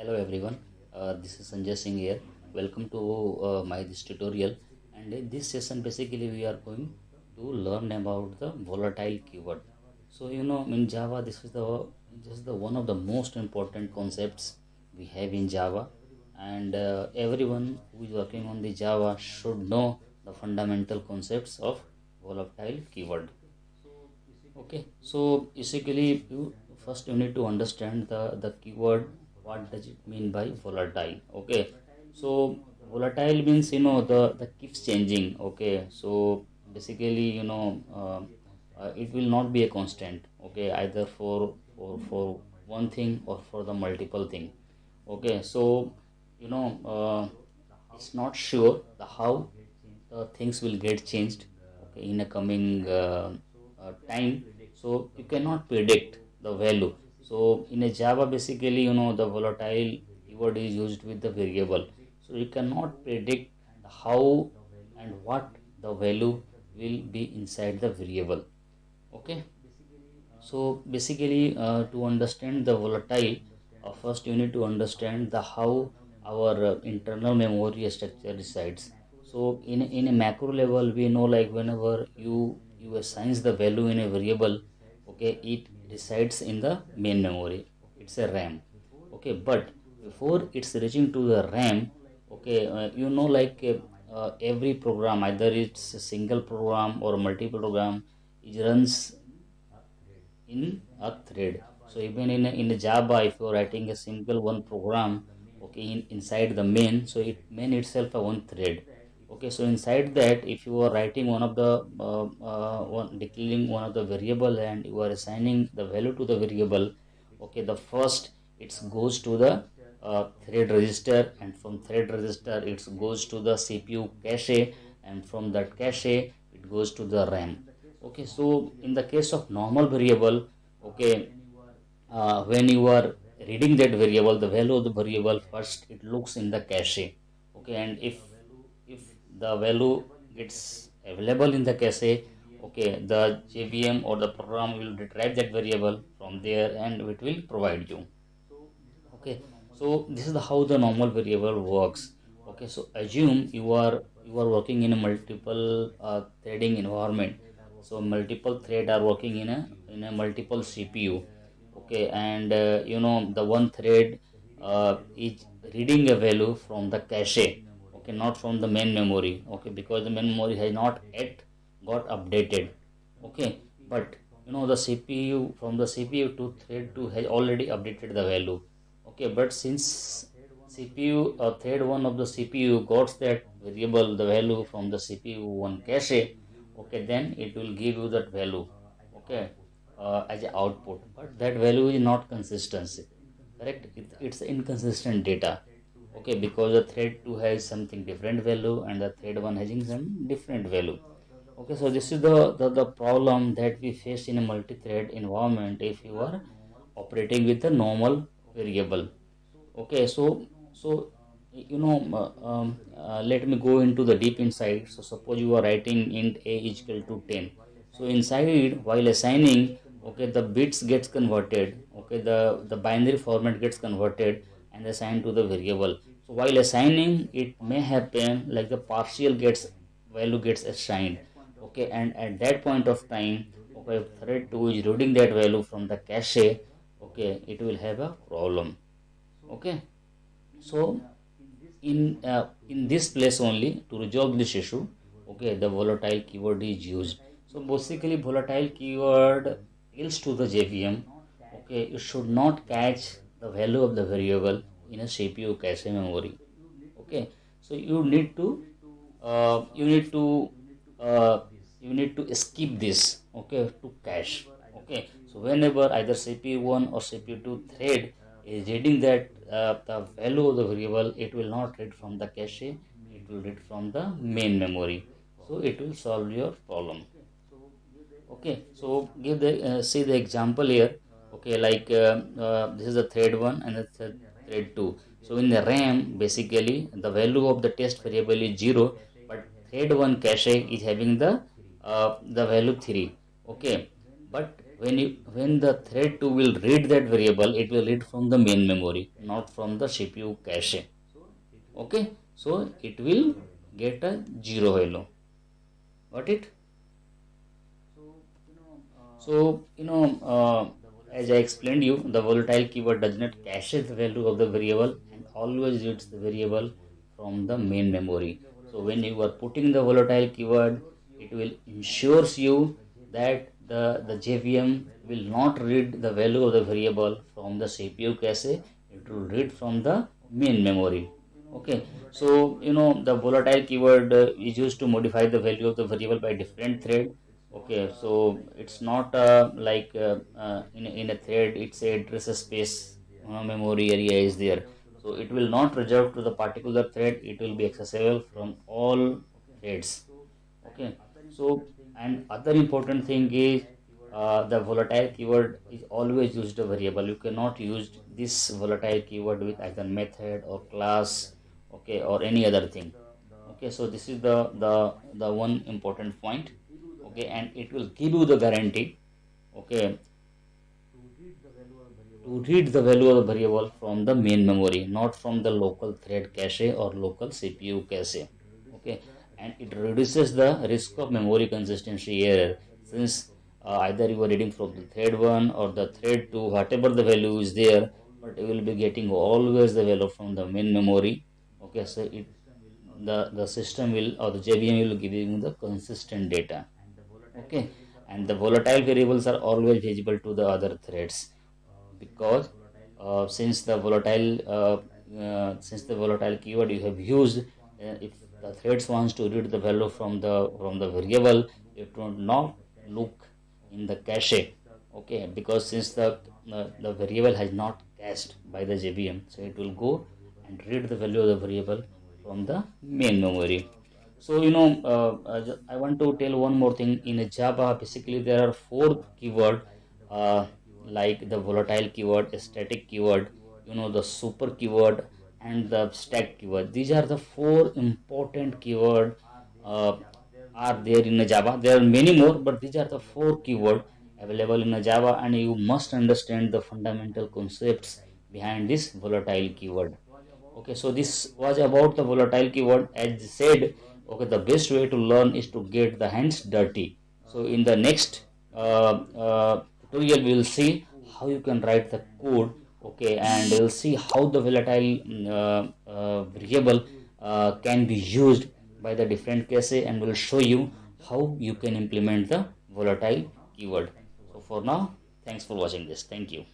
Hello everyone, this is Sanjay Singh here. Welcome to my this tutorial. And in this session, basically we are going to learn about the volatile keyword. So in Java, this is the one of the most important concepts we have in Java, and everyone who is working on the Java should know the fundamental concepts of volatile keyword. Okay, so basically, you need to understand the keyword. What does it mean by volatile? Okay, so volatile means the keeps changing. Okay, so basically it will not be a constant. Okay, either for one thing or for the multiple thing. Okay, so you know it's not sure the how the things will get changed, okay, in a coming time. So you cannot predict the value. So in a Java, basically the volatile keyword is used with the variable, so you cannot predict how and what the value will be inside the variable. Okay, so basically to understand the volatile, first you need to understand the how our internal memory structure resides. So in a macro level, we know, like, whenever you assign the value in a variable, okay, it resides in the main memory. It's a RAM. Okay, but before it's reaching to the RAM, okay, like every program, either it's a single program or multiple program, it runs in a thread. So even in a Java, if you're writing a single one program, okay, inside the main, so it main itself a one thread. Okay, so inside that, if you are writing one of the declaring one of the variable, and you are assigning the value to the variable, okay, the first it goes to the thread register, and from thread register it goes to the CPU cache, and from that cache it goes to the RAM. Okay, so in the case of normal variable, okay, when you are reading that variable, the value of the variable, first it looks in the cache. Okay, and if the value gets available in the cache, okay, the JVM or the program will retrieve that variable from there, and it will provide you. Okay, so this is how the normal variable works. Okay, so assume you are working in a multiple threading environment. So multiple thread are working in a multiple CPU. Okay, and the one thread is reading a value from the cache. Okay, not from the main memory. Okay, because the main memory has not yet got updated. Okay, but the CPU, from the CPU to thread 2 has already updated the value. Okay, but since CPU, thread 1 of the CPU got that variable, the value from the CPU 1 cache, okay, then it will give you that value, okay, as an output. But that value is not consistency, correct? It's inconsistent data. Okay, because the thread 2 has something different value, and the thread 1 having some different value. Okay, so this is the problem that we face in a multi-thread environment if you are operating with a normal variable. Okay, so let me go into the deep inside. So suppose you are writing int a is equal to 10. So inside, while assigning, okay, the bits gets converted. Okay, the binary format gets converted and assigned to the variable. So while assigning, it may happen like the partial gets value gets assigned. Okay, and at that point of time, okay, if thread 2 is reading that value from the cache, okay, it will have a problem. Okay, so in this place only, to resolve this issue, okay, the volatile keyword is used. So basically, volatile keyword tells to the JVM, okay, it should not catch the value of the variable in a CPU cache memory. Okay, so you need to uh, skip this, okay, to cache. Okay, so whenever either CPU1 or CPU2 thread is reading that the value of the variable, it will not read from the cache, it will read from the main memory. So it will solve your problem. Okay, so see the example here. Okay, like this is the thread 1 and the thread 2. So in the RAM, basically the value of the test variable is 0, but thread 1 cache is having the value 3. Okay, but when the thread 2 will read that variable, it will read from the main memory, not from the CPU cache. Okay, so it will get a 0 value. Got it? So, as I explained you, the volatile keyword does not cache the value of the variable and always reads the variable from the main memory. So when you are putting the volatile keyword, it will ensures you that the JVM will not read the value of the variable from the CPU cache, it will read from the main memory. Okay, so the volatile keyword is used to modify the value of the variable by different thread. Okay, so it's not in a thread, it's a address space, memory area is there. So it will not reserve to the particular thread, it will be accessible from all threads. Okay, so and other important thing is the volatile keyword is always used a variable. You cannot use this volatile keyword with either method or class, okay, or any other thing. Okay, so this is the one important point. Okay, and it will give you the guarantee, okay, to read the value of the variable from the main memory, not from the local thread cache or local CPU cache. Okay, and it reduces the risk of memory consistency error, since either you are reading from the thread 1 or the thread 2, whatever the value is there, but you will be getting always the value from the main memory. Okay, so the system will, or the JVM will give you the consistent data. Okay, and the volatile variables are always visible to the other threads, because since the volatile keyword you have used, if the threads wants to read the value from the variable, it will not look in the cache. Okay, because since the variable has not cached by the JVM, so it will go and read the value of the variable from the main memory. So I want to tell one more thing. In Java, basically there are four keyword, uh, like the volatile keyword, static keyword, the super keyword, and the stack keyword. These are the four important keyword uh, are there in Java. There are many more, but these are the four keyword available in Java, and you must understand the fundamental concepts behind this volatile keyword. Okay, so this was about the volatile keyword. As said, okay, the best way to learn is to get the hands dirty. So in the next tutorial, we will see how you can write the code. Okay, and we'll see how the volatile variable can be used by the different cases, and we'll show you how you can implement the volatile keyword. So for now, thanks for watching this. Thank you.